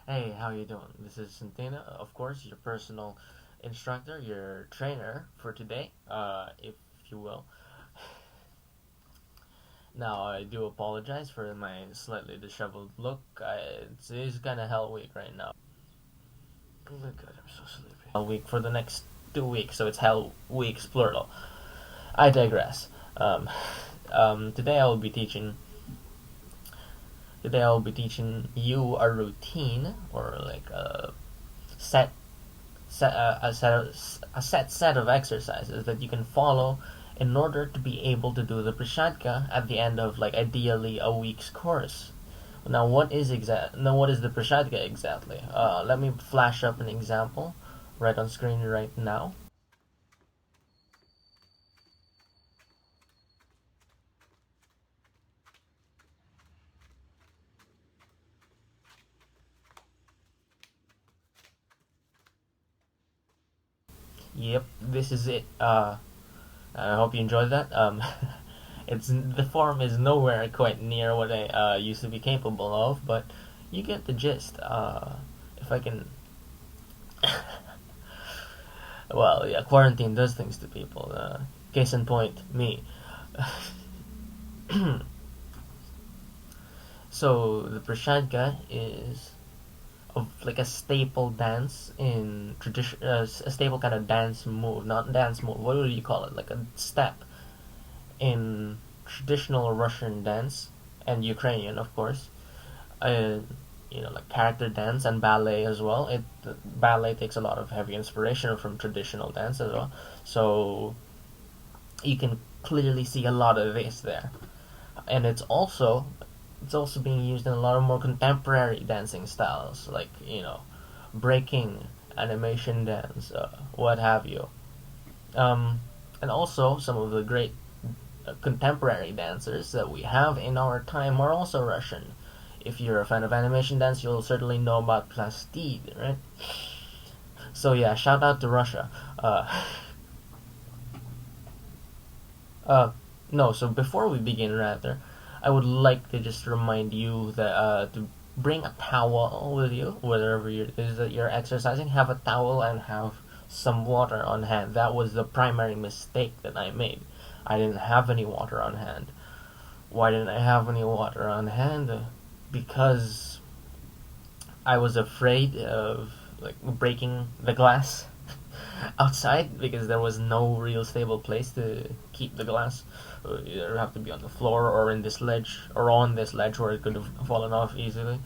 Hey, how you doing? This is Santina, of course, your personal instructor, your trainer for today, if you will. Now, I do apologize for my slightly disheveled look. It's kind of hell week right now. Oh my god, I'm so sleepy. Hell week for the next 2 weeks, so it's hell weeks plural. I digress. Um, today I will be teaching. Today I will be teaching you a routine or like set a set of exercises that you can follow in order to be able to do the prashadka at the end of like ideally a week's course. Now, what is the prashadka exactly? Let me flash up an example right on screen right now. Yep, this is it. I hope you enjoyed that. It's the form is nowhere quite near what I used to be capable of, but you get the gist. If I can, well, yeah, quarantine does things to people. Case in point, me. So the Prashadka is of like a staple dance in tradition, a staple kind of dance move, not dance move. What would you call it? Like a step in traditional Russian dance and Ukrainian, of course. Uh, like character dance and ballet as well. Ballet takes a lot of heavy inspiration from traditional dance as well. So you can clearly see a lot of this there, and it's also being used in a lot of more contemporary dancing styles, like breaking, animation dance, what have you. And also some of the great contemporary dancers that we have in our time are also Russian. If you're a fan of animation dance, you'll certainly know about Plastid, right? So yeah, shout out to Russia. Uh, no, so before we begin, rather, I would like to just remind you that to bring a towel with you, wherever it is that you're exercising. Have a towel and have some water on hand. That was the primary mistake that I made. I didn't have any water on hand. Why didn't I have any water on hand? Because I was afraid of like breaking the glass outside because there was no real stable place to keep the glass. Either have to be on the floor or in this ledge or on this ledge where it could have fallen off easily.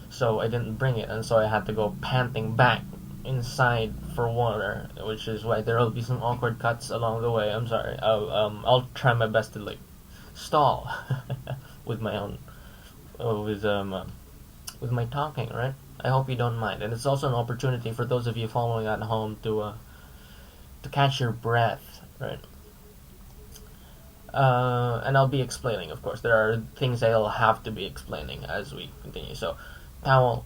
So I didn't bring it, and so I had to go panting back inside for water, which is why there will be some awkward cuts along the way. I'm sorry. I'll try my best to like stall with my own with my talking, right? I hope you don't mind, and it's also an opportunity for those of you following at home to catch your breath, right? And I'll be explaining, of course. There are things I'll have to be explaining as we continue. So, towel,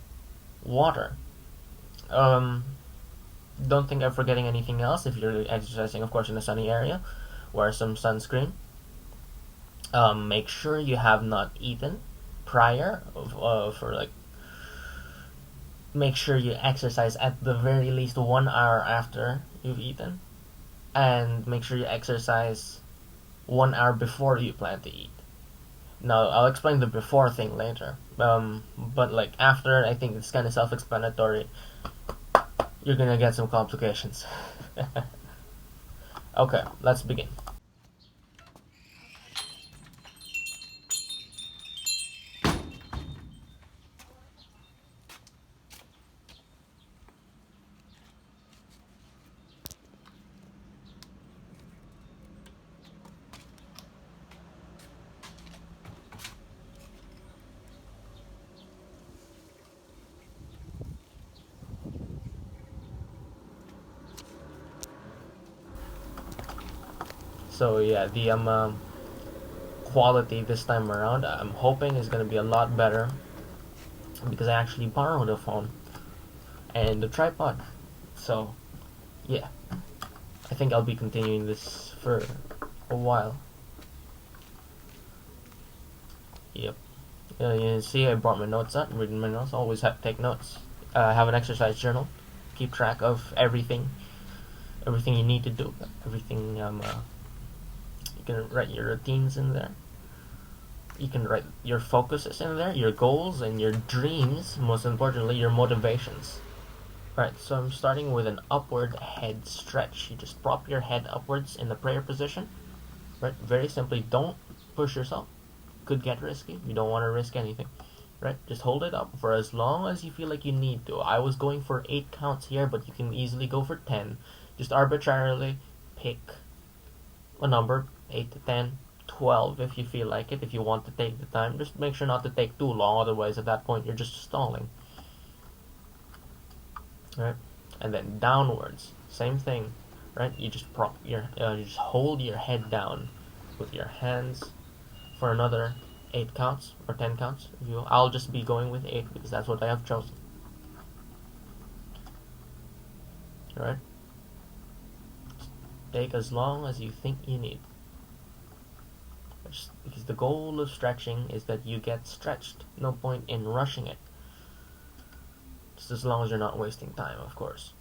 water. Um, don't think I'm forgetting anything else. If you're exercising, of course, in a sunny area, wear some sunscreen. Make sure you have not eaten prior for like. Make sure you exercise at the very least 1 hour after you've eaten, and make sure you exercise 1 hour before you plan to eat. Now, I'll explain the before thing later. But like after, I think it's kind of self-explanatory. You're gonna get some complications. Okay, let's begin. So yeah, the quality this time around, I'm hoping is gonna be a lot better because I actually borrowed a phone and a tripod. So yeah, I think I'll be continuing this for a while. Yep. You see, I brought my notes up, reading my notes. Always have to take notes. Have an exercise journal. Keep track of everything you need to do. Everything. You can write your routines in there. You can write your focuses in there, your goals and your dreams. Most importantly, your motivations. Right. So I'm starting with an upward head stretch. You just prop your head upwards in the prayer position. Right. Very simply, don't push yourself. Could get risky. You don't want to risk anything. Right? Just hold it up for as long as you feel like you need to. I was going for 8 counts here, but you can easily go for 10. Just arbitrarily pick a number, 8 to 10, 12 if you feel like it, if you want to take the time. Just make sure not to take too long, otherwise at that point you're just stalling. Right? And then downwards, same thing. Right? You just you just hold your head down with your hands for another 8 counts or 10 counts if you will. I'll just be going with 8 because that's what I have chosen. Alright? Take as long as you think you need. Because the goal of stretching is that you get stretched. No point in rushing it. Just as long as you're not wasting time, of course.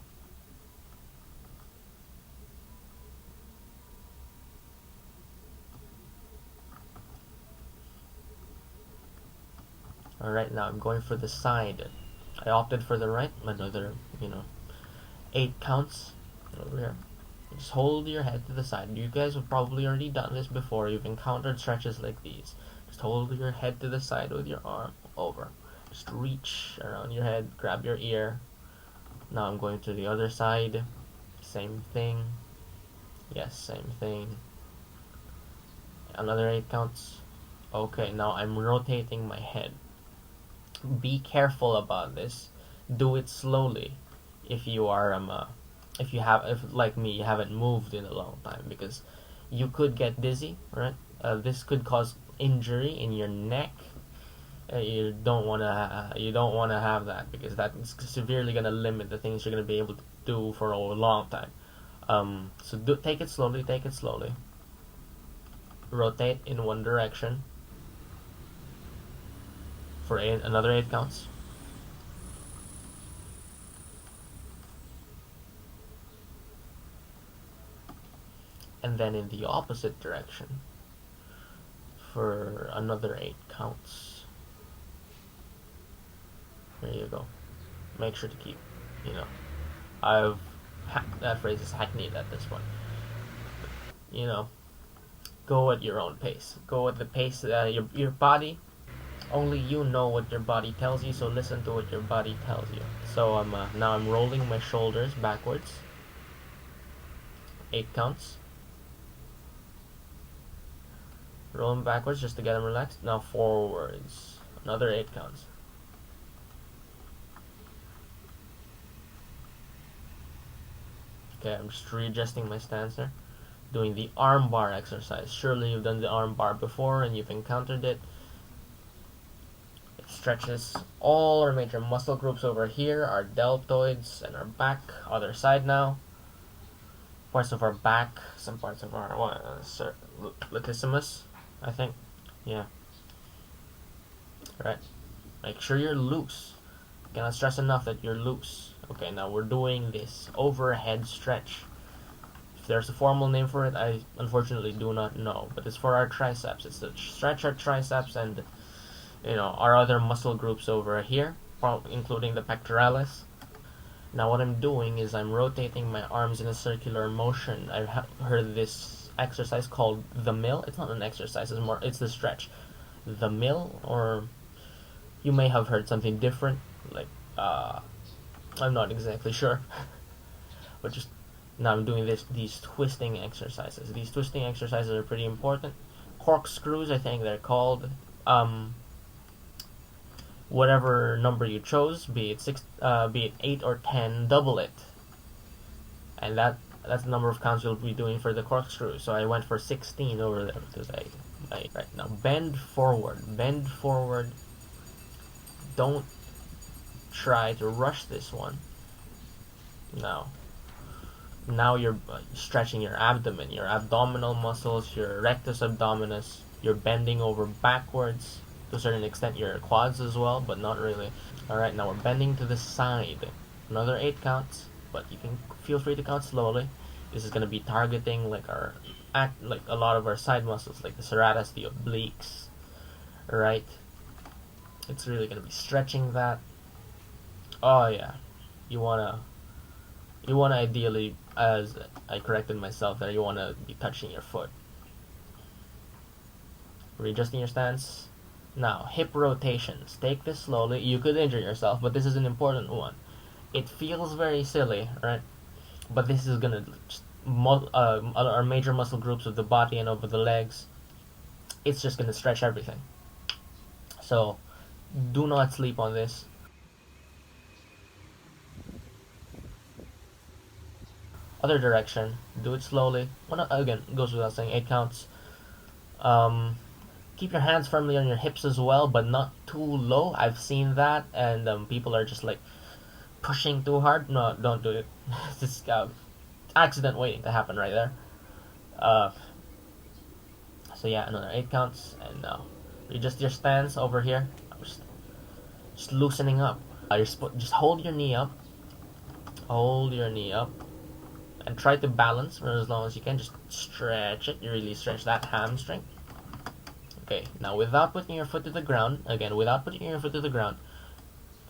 Alright, now I'm going for the side. I opted for the right, another, 8 counts over here. Just hold your head to the side. You guys have probably already done this before. You've encountered stretches like these. Just hold your head to the side with your arm over. Just reach around your head, grab your ear. Now I'm going to the other side. Same thing. Yes, same thing. Another 8 counts. Okay, now I'm rotating my head. Be careful about this. Do it slowly if you are if like me, you haven't moved in a long time, because you could get dizzy, right? This could cause injury in your neck. You don't wanna have that, because that's severely gonna limit the things you're gonna be able to do for a long time. So take it slowly. Take it slowly. Rotate in one direction for another 8 counts. And then in the opposite direction for another 8 counts. There you go. Make sure to keep, that phrase is hackneyed at this point. Go at your own pace. Go at the pace your body. Only you know what your body tells you, so listen to what your body tells you. So now I'm rolling my shoulders backwards. 8 counts. Rolling backwards just to get them relaxed. Now forwards. Another 8 counts. Okay, I'm just readjusting my stance there. Doing the arm bar exercise. Surely you've done the arm bar before and you've encountered it. It stretches all our major muscle groups over here, our deltoids and our back. Other side now. Parts of our back, some parts of our latissimus, I think. Yeah. Right. Make sure you're loose. Cannot stress enough that you're loose. Okay, now we're doing this overhead stretch. If there's a formal name for it, I unfortunately do not know. But it's for our triceps. It's to stretch our triceps and, our other muscle groups over here, including the pectoralis. Now what I'm doing is I'm rotating my arms in a circular motion. I've heard this exercise called the mill. It's not an exercise, it's the stretch. The mill, or you may have heard something different, like, I'm not exactly sure. But just, now I'm doing these twisting exercises. These twisting exercises are pretty important. Corkscrews, I think they're called. Whatever number you chose, be it 8 or 10, double it. And that's the number of counts you'll be doing for the corkscrew. So I went for 16 over there because right now bend forward. Don't try to rush this one. Now you're stretching your abdomen, your abdominal muscles, your rectus abdominis. You're bending over backwards. to a certain extent your quads as well, but not really. Alright, now we're bending to the side. Another 8 counts, but you can feel free to count slowly. This is going to be targeting like like a lot of our side muscles, like the serratus, the obliques, right? It's really going to be stretching that. Oh yeah, you wanna ideally, as I corrected myself there, you wanna be touching your foot. Readjusting your stance. Now, hip rotations. Take this slowly. You could injure yourself, but this is an important one. It feels very silly, right? But this is gonna just our major muscle groups of the body and over the legs. It's just gonna stretch everything. So, do not sleep on this. Other direction. Do it slowly. Well, again, goes without saying. 8 counts. Um, Keep your hands firmly on your hips as well, but not too low. I've seen that, and people are just like pushing too hard. No, don't do it. It's just accident waiting to happen right there. Uh, so yeah, another 8 counts, and now readjust your stance over here. Just loosening up. Just hold your knee up. Hold your knee up, and try to balance for as long as you can. Just stretch it. You really stretch that hamstring. Okay, now without putting your foot to the ground, again, without putting your foot to the ground,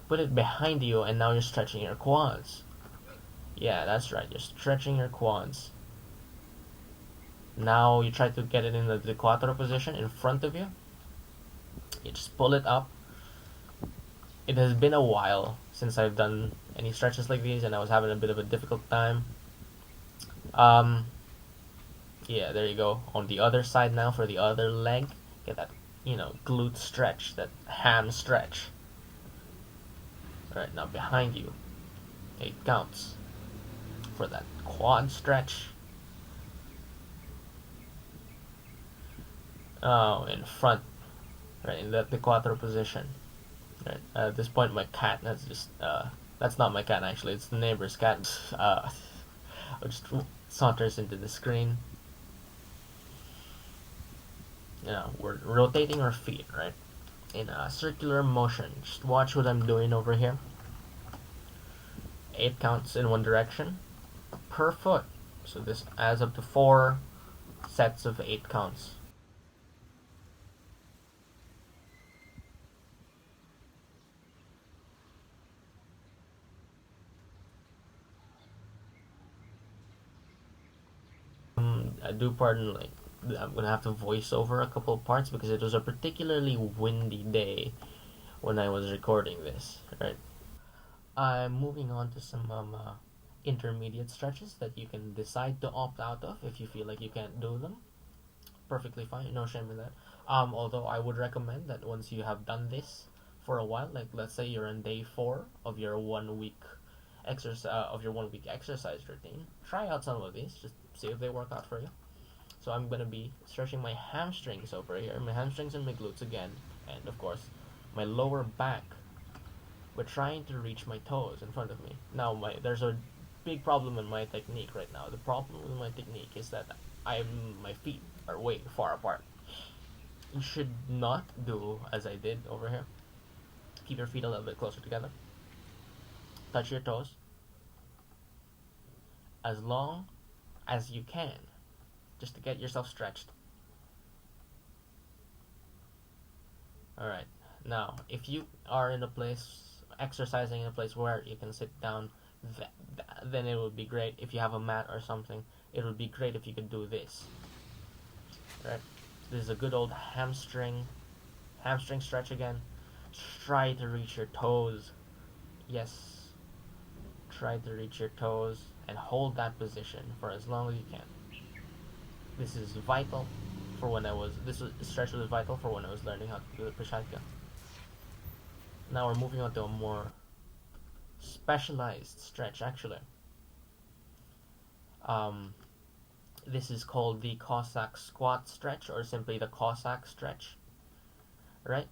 put it behind you, and now you're stretching your quads. Yeah, that's right, you're stretching your quads. Now you try to get it in the quattro position in front of you. You just pull it up. It has been a while since I've done any stretches like these, and I was having a bit of a difficult time. Yeah, there you go. On the other side now for the other leg. Get that, glute stretch, that ham stretch. Alright, now behind you. 8 counts. For that quad stretch. Oh, in front. Right, in the quattro position. Right, at this point my cat, that's not my cat actually, it's the neighbor's cat. Just saunters into the screen. We're rotating our feet, right? In a circular motion. Just watch what I'm doing over here. 8 counts in one direction per foot. So this adds up to 4 sets of 8 counts. I do pardon, like, I'm gonna have to voice over a couple of parts because it was a particularly windy day when I was recording this, right? I'm moving on to some intermediate stretches that you can decide to opt out of if you feel like you can't do them. Perfectly fine, no shame in that. Although I would recommend that once you have done this for a while, like let's say you're on day 4 of your 1 week exercise routine, try out some of these, just see if they work out for you. So I'm gonna be stretching my hamstrings over here, my hamstrings and my glutes again, and of course my lower back. But trying to reach my toes in front of me. Now there's a big problem in my technique right now. The problem with my technique is that my feet are way far apart. You should not do as I did over here. Keep your feet a little bit closer together. Touch your toes as long as you can, just to get yourself stretched. Alright, now if you are in a place, exercising in a place where you can sit down, then it would be great. If you have a mat or something, it would be great if you could do this. Right? This is a good old hamstring stretch again. Try to reach your toes. Yes. Try to reach your toes and hold that position for as long as you can. This is vital for this stretch was vital for when I was learning how to do the Prashanka. Now we're moving on to a more specialized stretch actually. This is called the Cossack squat stretch, or simply the Cossack stretch, right?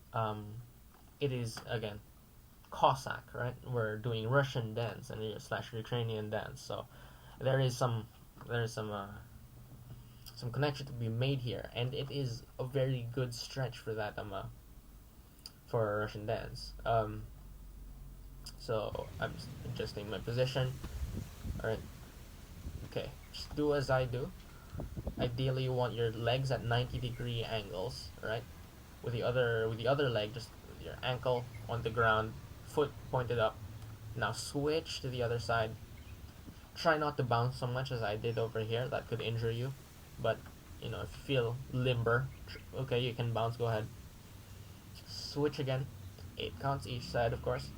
It is, again, Cossack, right? We're doing Russian dance and / Ukrainian dance, so there is some connection to be made here, and it is a very good stretch for that for a Russian dance. So I'm just adjusting my position. Alright. Okay. Just do as I do. Ideally you want your legs at 90-degree angles, right? With the other leg, just with your ankle on the ground, foot pointed up. Now switch to the other side. Try not to bounce so much as I did over here. That could injure you. But, you know, if you feel limber, okay, you can bounce, go ahead. Switch again. 8 counts each side, of course.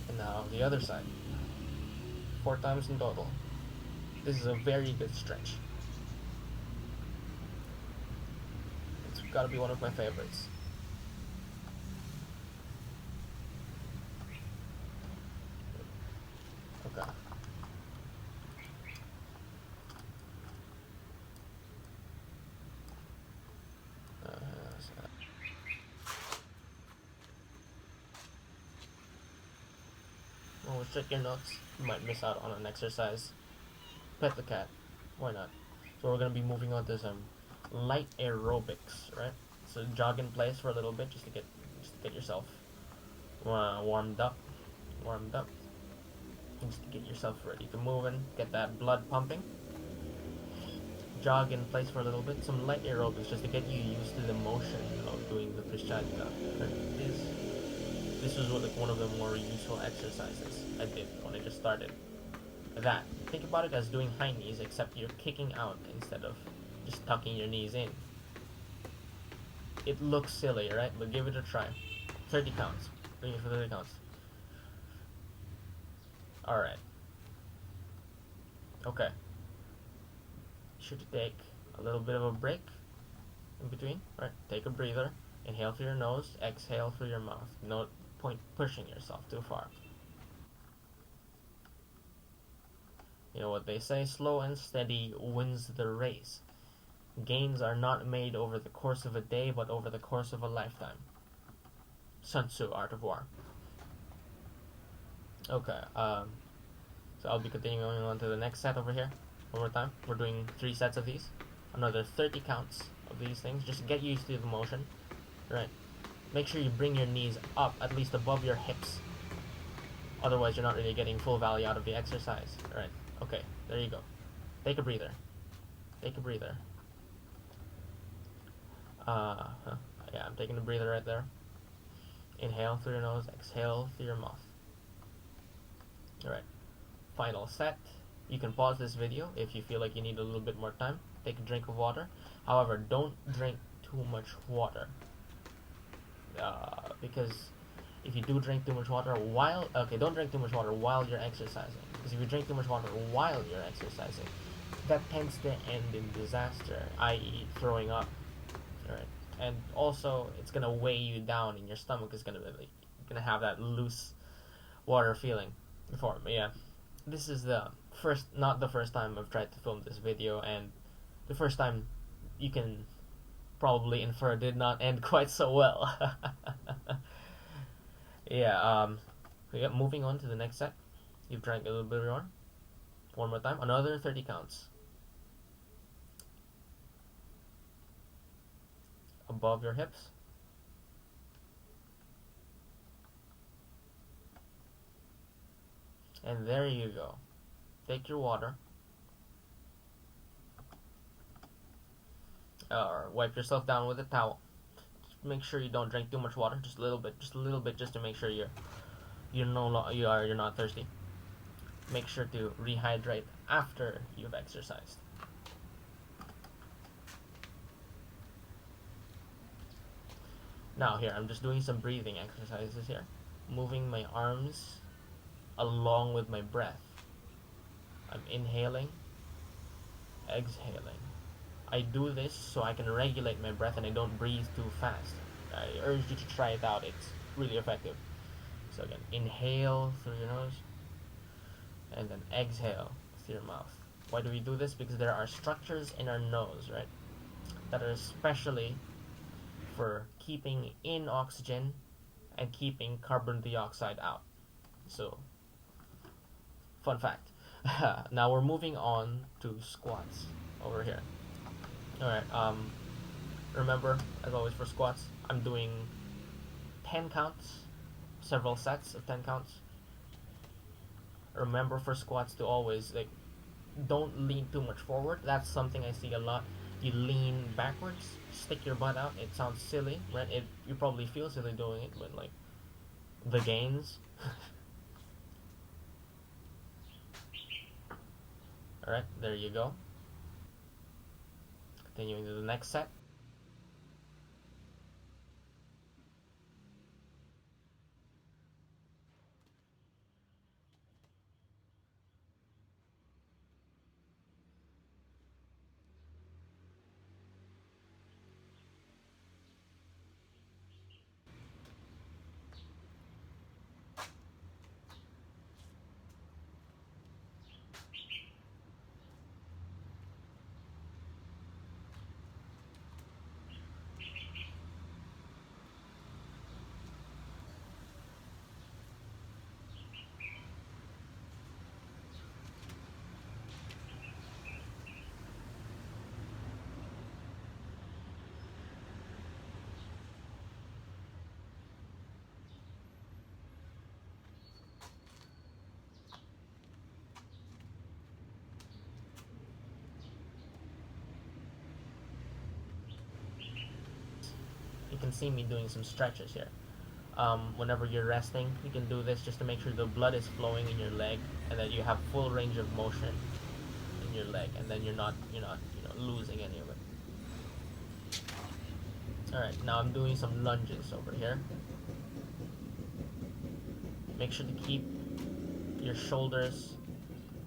And now the other side. 4 times in total. This is a very good stretch. It's gotta be one of my favorites. Okay. Oh, check your notes. You might miss out on an exercise. Pet the cat. Why not? So we're gonna be moving on to some light aerobics, right? So jog in place for a little bit just to get yourself warmed up, just to get yourself ready to move and get that blood pumping. Jog in place for a little bit. Some light aerobics just to get you used to the motion of doing the Prishadka. This was like one of the more useful exercises I did when I just started. That. Think about it as doing high knees, except you're kicking out instead of just tucking your knees in. It looks silly, right? But give it a try. 30 counts. Bring it for 30 counts. Alright. Okay. Should take a little bit of a break in between, right? Take a breather. Inhale through your nose, exhale through your mouth. No point pushing yourself too far. You know what they say, slow and steady wins the race. Gains are not made over the course of a day, but over the course of a lifetime. Sun Tzu, Art of War. Okay, so I'll be continuing on to the next set over here. One more time. We're doing 3 sets of these. Another 30 counts of these things. Just get used to the motion. Right. Make sure you bring your knees up, at least above your hips. Otherwise, you're not really getting full value out of the exercise. Right. Okay, there you go. Take a breather. Take a breather. Yeah, I'm taking a breather right there. Inhale through your nose, exhale through your mouth. Alright. Final set. You can pause this video if you feel like you need a little bit more time. Take a drink of water. However, don't drink too much water. Because if you do drink too much water don't drink too much water while you're exercising. Because if you drink too much water while you're exercising, that tends to end in disaster, i.e. throwing up. Alright. And also, it's gonna weigh you down, and your stomach is gonna have that loose water feeling. Yeah. This is not the first time I've tried to film this video, and the first time you can probably infer did not end quite so well. Yeah, moving on to the next set. You've drank a little bit more. One more time. Another 30 counts. Above your hips. And there you go. Take your water. Or wipe yourself down with a towel. Just make sure you don't drink too much water. Just a little bit, just to make sure you're not thirsty. Make sure to rehydrate after you've exercised. Now here, I'm just doing some breathing exercises here. Moving my arms along with my breath. I'm inhaling, exhaling. I do this so I can regulate my breath and I don't breathe too fast. I urge you to try it out. It's really effective. So again, inhale through your nose and then exhale through your mouth. Why do we do this? Because there are structures in our nose, right, that are especially for keeping in oxygen and keeping carbon dioxide out. So, fun fact. Now we're moving on to squats. over here. Alright, remember, as always for squats, I'm doing 10 counts, several sets of 10 counts. Remember for squats to always, like, don't lean too much forward. That's something I see a lot. You lean backwards, stick your butt out. It sounds silly, right? You probably feel silly doing it, but like the gains. Alright, there you go. Continuing to the next set. You can see me doing some stretches here. Whenever you're resting, you can do this just to make sure the blood is flowing in your leg and that you have full range of motion in your leg, and then you're not losing any of it. All right, now I'm doing some lunges over here. Make sure to keep your shoulders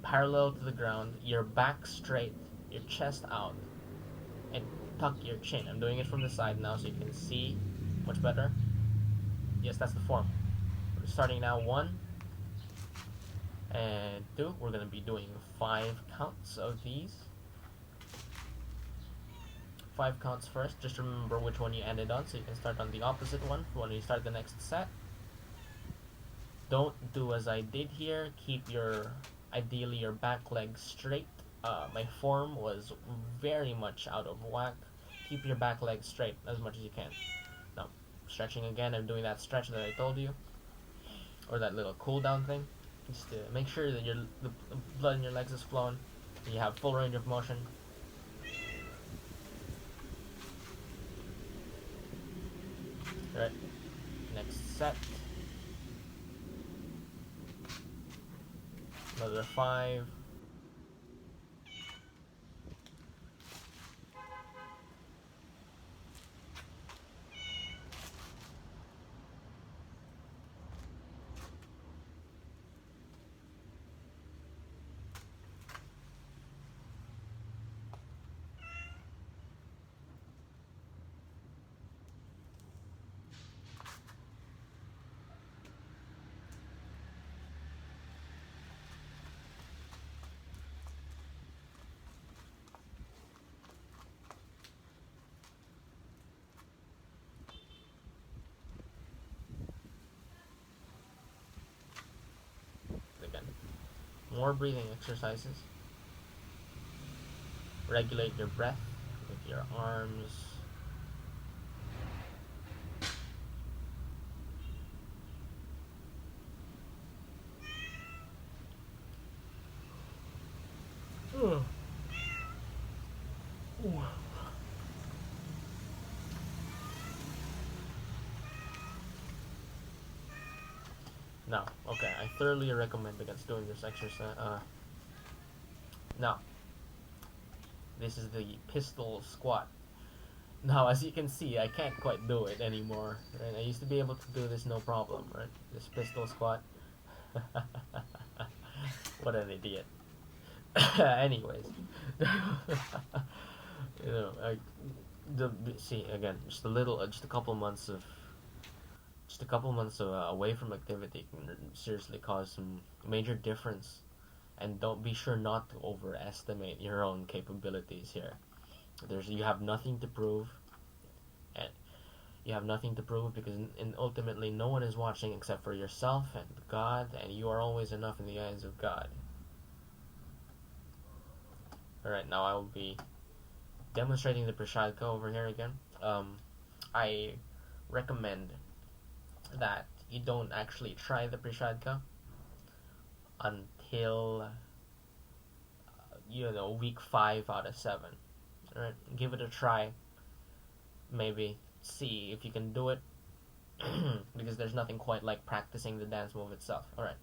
parallel to the ground, your back straight, your chest out, and tuck your chin. I'm doing it from the side now so you can see much better. Yes, that's the form. We're starting now, 1 and 2. We're going to be doing 5 counts of these. 5 counts first. Just remember which one you ended on so you can start on the opposite one when you start the next set. Don't do as I did here. Keep ideally your back leg straight. My form was very much out of whack. Keep your back leg straight as much as you can. Now, stretching again. I'm doing that stretch that I told you, or that little cool down thing. Just to make sure that the blood in your legs is flowing, and you have full range of motion. Alright, next set. Another 5. Again, more breathing exercises. Regulate your breath with your arms. Now, okay, I thoroughly recommend against doing this exercise. Now, this is the pistol squat. Now, as you can see, I can't quite do it anymore. Right? I used to be able to do this no problem, right? This pistol squat. What an idiot. Anyways, see again, just a couple months of away from activity can seriously cause some major difference. And don't be sure not to overestimate your own capabilities here. You have nothing to prove, and you have nothing to prove because ultimately no one is watching except for yourself and God, and you are always enough in the eyes of God. Alright, now I will be demonstrating the Prashadka over here again. I recommend that you don't actually try the Prashadka until week 5 out of 7. Alright, give it a try. Maybe see if you can do it. Because there's nothing quite like practicing the dance move itself. Alright,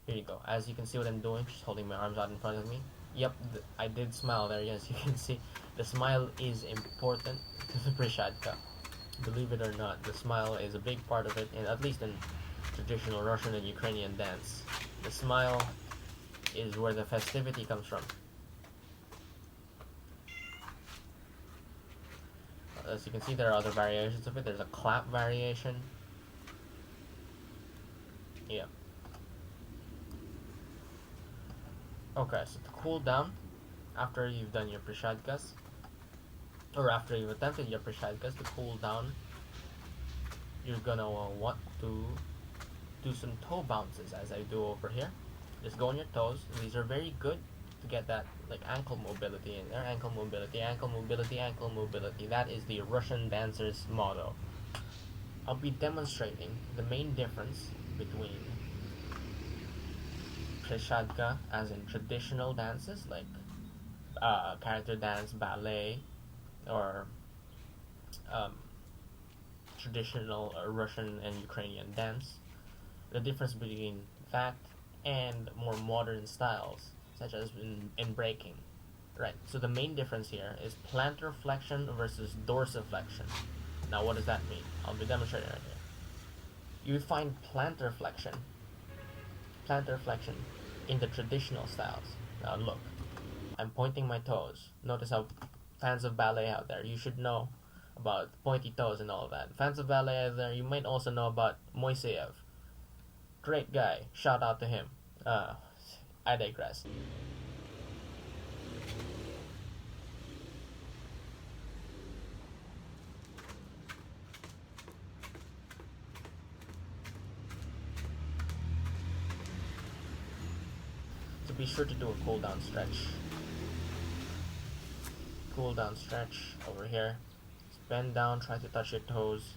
here you go. As you can see what I'm doing, just holding my arms out in front of me. Yep, I did smile there, as you can see. The smile is important to the Prashadka. Believe it or not, the smile is a big part of it, and at least in traditional Russian and Ukrainian dance. The smile is where the festivity comes from. As you can see, there are other variations of it. There's a clap variation. Yeah. Okay, so to cool down, after you've done your Prashadkas, or after you've attempted your Prashadkas, to cool down, you're gonna want to do some toe bounces, as I do over here. Just go on your toes. These are very good to get that like ankle mobility in there. Ankle mobility, ankle mobility, ankle mobility. That is the Russian dancer's motto. I'll be demonstrating the main difference between Prashadka, as in traditional dances like character dance, ballet, or traditional Russian and Ukrainian dance. The difference between that and more modern styles, such as in breaking. Right, so the main difference here is plantar flexion versus dorsiflexion. Now what does that mean? I'll be demonstrating right here. You find plantar flexion in the traditional styles. Now look, I'm pointing my toes. Notice how fans of ballet out there, you should know about pointy toes and all of that. Fans of ballet out there, you might also know about Moiseyev. Great guy, shout out to him. I digress. So be sure to do a cool down stretch. Cool down stretch over here. Just bend down, try to touch your toes.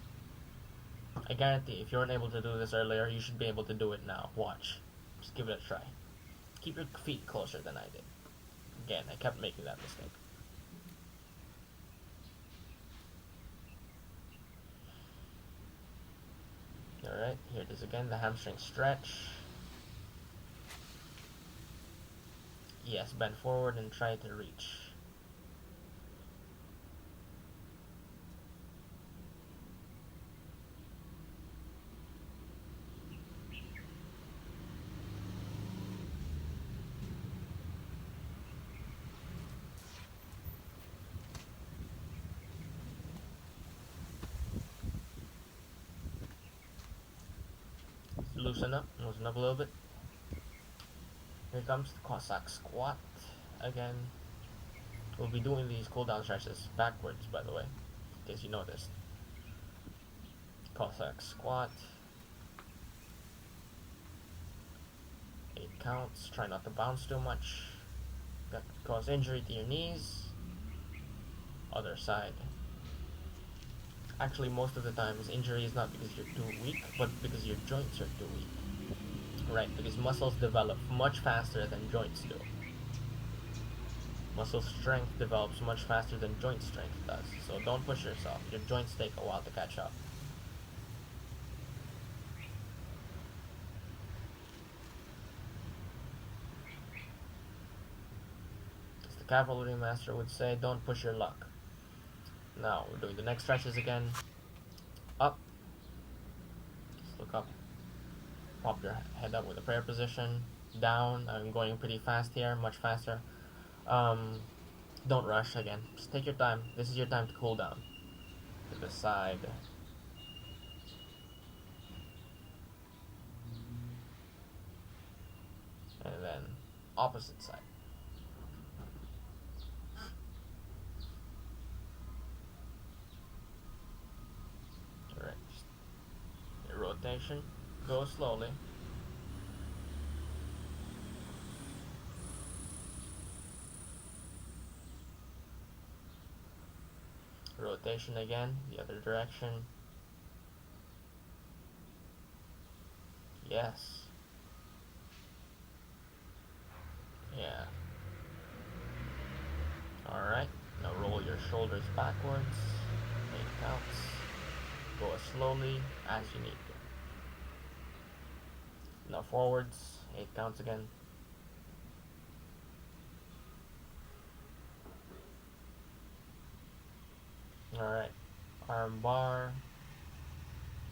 I guarantee if you weren't able to do this earlier, you should be able to do it now. Watch. Just give it a try. Keep your feet closer than I did. Again, I kept making that mistake. Alright, here it is again, the hamstring stretch. Yes, bend forward and try to reach. Loosen up a little bit. Here comes the Cossack squat again. We'll be doing these cool down stretches backwards, by the way, in case you noticed. Cossack squat. 8 counts. Try not to bounce too much. That could cause injury to your knees. Other side. Actually, most of the times, injury is not because you're too weak, but because your joints are too weak. Right, because muscles develop much faster than joints do. Muscle strength develops much faster than joint strength does, so don't push yourself. Your joints take a while to catch up. As the cavalry master would say, don't push your luck. Now, we're doing the neck stretches again. Up. Just look up. Pop your head up with a prayer position. Down. I'm going pretty fast here, much faster. Don't rush again. Just take your time. This is your time to cool down. To the side. And then opposite side. Alright. Your rotation. Go slowly. rotation again, the other direction. Yes. Yeah. Alright, now roll your shoulders backwards. 8 counts. Go as slowly as you need to. Now forwards, 8 counts again. Alright, arm bar.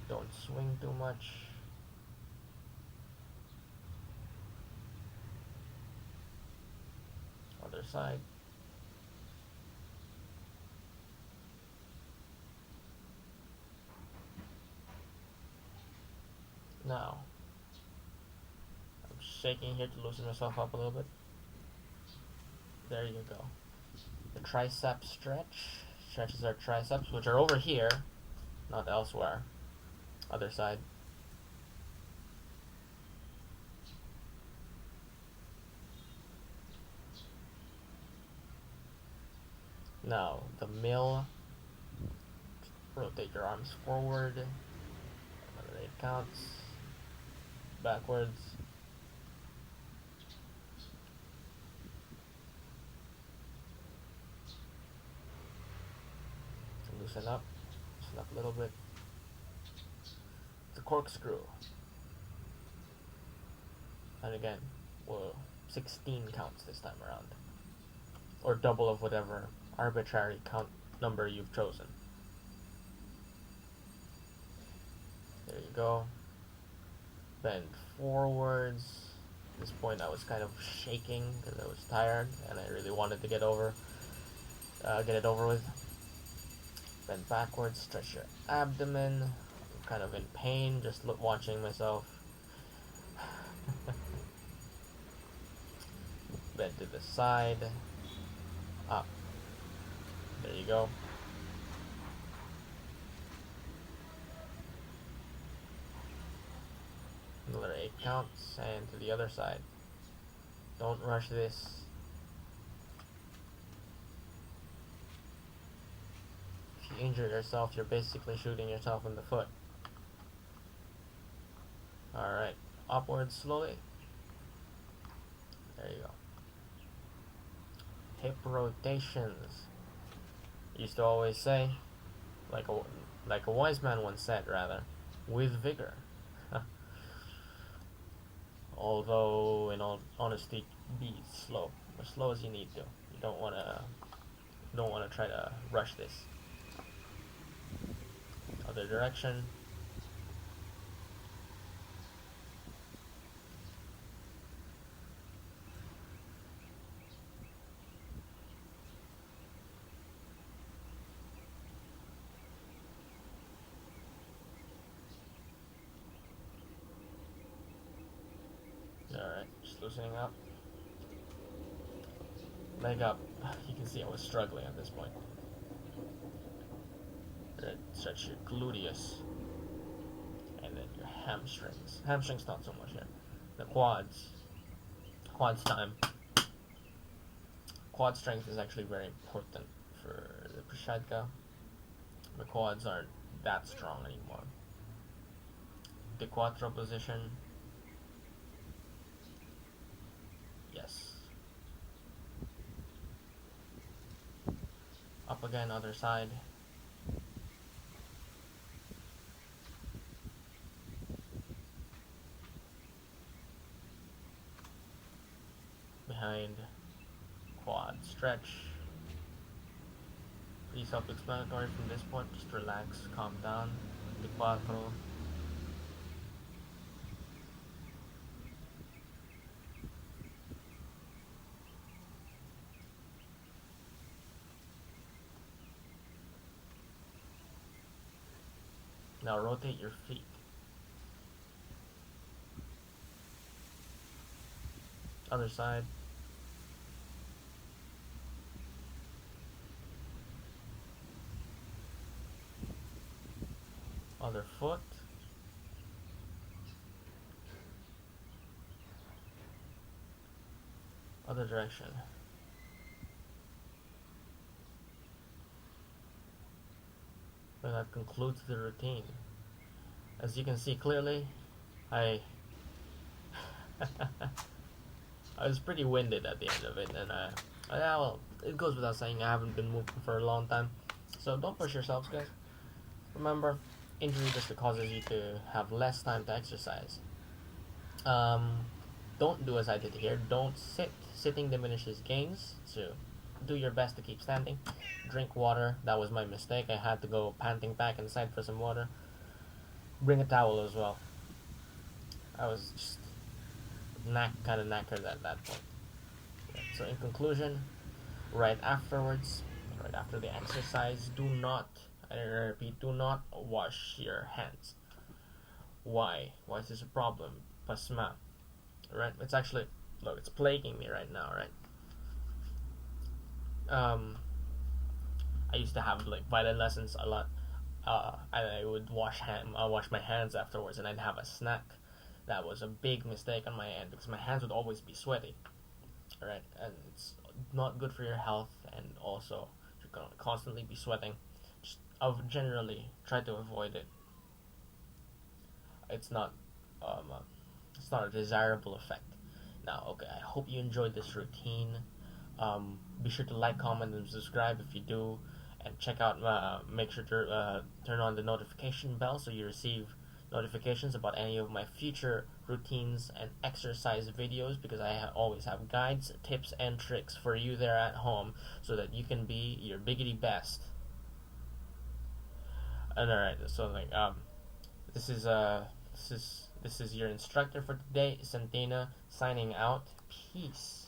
Don't swing too much. Other side. Now, I'm shaking here to loosen myself up a little bit. There you go. The tricep stretch. Stretches our triceps, which are over here, not elsewhere. Other side. Now, the mill. Rotate your arms forward. Another 8 counts. Backwards. Loosen up a little bit. The corkscrew. And again, well, 16 counts this time around. Or double of whatever arbitrary count number you've chosen. There you go. Bend forwards. At this point I was kind of shaking because I was tired and I really wanted to get it over with. Bend backwards, stretch your abdomen. I'm kind of in pain just watching myself. Bend to the side. Up. There you go. Another 8 counts, and to the other side. Don't rush this. If you injure yourself, you're basically shooting yourself in the foot. Alright, upwards slowly. There you go. Hip rotations. Used to always say, like a wise man once said, rather, with vigor. Although, in all honesty, be slow, as slow as you need to. You don't wanna try to rush this. Other direction. Alright, just loosening up. Leg up. You can see I was struggling at this point. Stretch your gluteus. And then your hamstrings. Hamstrings not so much here. The quads. Quads time. Quad strength is actually very important for the Prashatka. The quads aren't that strong anymore. The quattro position. Yes. Up again, other side. Behind. Quad stretch. Pretty self-explanatory from this point. Just relax, calm down. The quattro. Now rotate your feet. Other side. Other foot. Other direction. And that concludes the routine. As you can see clearly, I I was pretty winded at the end of it, and yeah, well, it goes without saying I haven't been moving for a long time, so don't push yourselves, guys. Remember, injury just causes you to have less time to exercise. Um, don't do as I did here. Don't sit. Sitting diminishes gains, so do your best to keep standing. Drink water. That was my mistake. I had to go panting back inside for some water. Bring a towel as well. I was just kind of knackered at that point. So in conclusion, right afterwards, right after the exercise, do not, I repeat, do not wash your hands. Why? Why is this a problem? Pasma. Right? It's actually, look, it's plaguing me right now, right? Um, I used to have like violin lessons a lot. I would wash my hands afterwards, and I'd have a snack. That was a big mistake on my end because my hands would always be sweaty, right? And it's not good for your health, and also you're gonna constantly be sweating. Just generally try to avoid it. It's not, um, uh, it's not a desirable effect. Now, okay, I hope you enjoyed this routine. Be sure to like, comment, and subscribe if you do, and check out. Make sure to turn on the notification bell so you receive notifications about any of my future routines and exercise videos, because I always have guides, tips, and tricks for you there at home so that you can be your biggity best. And alright, so like this is your instructor for today, Santina, signing out. Peace.